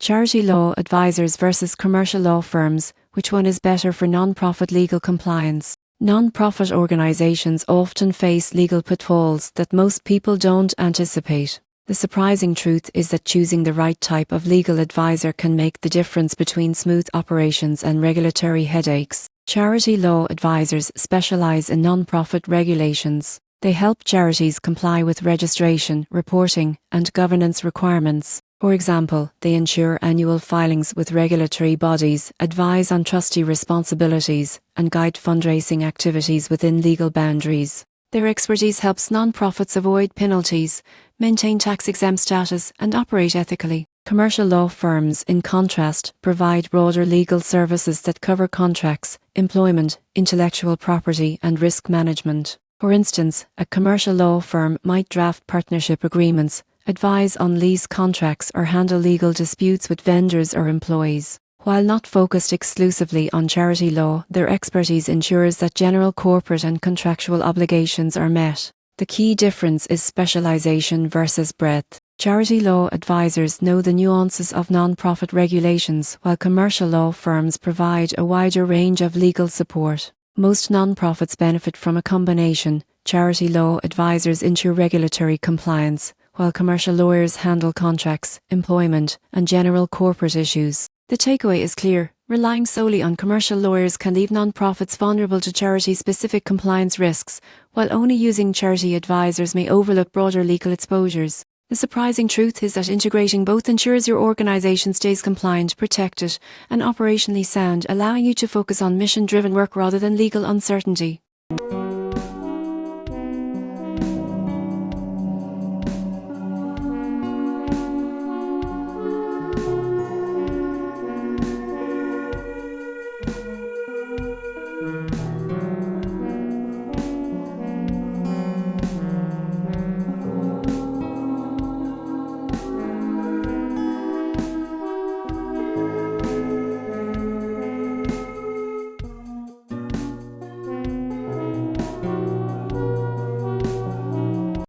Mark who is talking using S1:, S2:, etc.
S1: Charity law advisors versus commercial law firms, which one is better for non-profit legal compliance? Non-profit organizations often face legal pitfalls that most people don't anticipate. The surprising truth is that choosing the right type of legal advisor can make the difference between smooth operations and regulatory headaches. Charity law advisors specialize in non-profit regulations. They help charities comply with registration, reporting, and governance requirements. For example, they ensure annual filings with regulatory bodies, advise on trustee responsibilities, and guide fundraising activities within legal boundaries. Their expertise helps non-profits avoid penalties, maintain tax-exempt status, and operate ethically. Commercial law firms, in contrast, provide broader legal services that cover contracts, employment, intellectual property, and risk management. For instance, a commercial law firm might draft partnership agreements, advise on lease contracts, or handle legal disputes with vendors or employees. While not focused exclusively on charity law, their expertise ensures that general corporate and contractual obligations are met. The key difference is specialization versus breadth. Charity law advisors know the nuances of non-profit regulations, while commercial law firms provide a wider range of legal support. Most non-profits benefit from a combination. Charity law advisors ensure regulatory compliance, while commercial lawyers handle contracts, employment, and general corporate issues. The takeaway is clear: relying solely on commercial lawyers can leave non-profits vulnerable to charity-specific compliance risks, while only using charity advisors may overlook broader legal exposures. The surprising truth is that integrating both ensures your organization stays compliant, protected, and operationally sound, allowing you to focus on mission-driven work rather than legal uncertainty.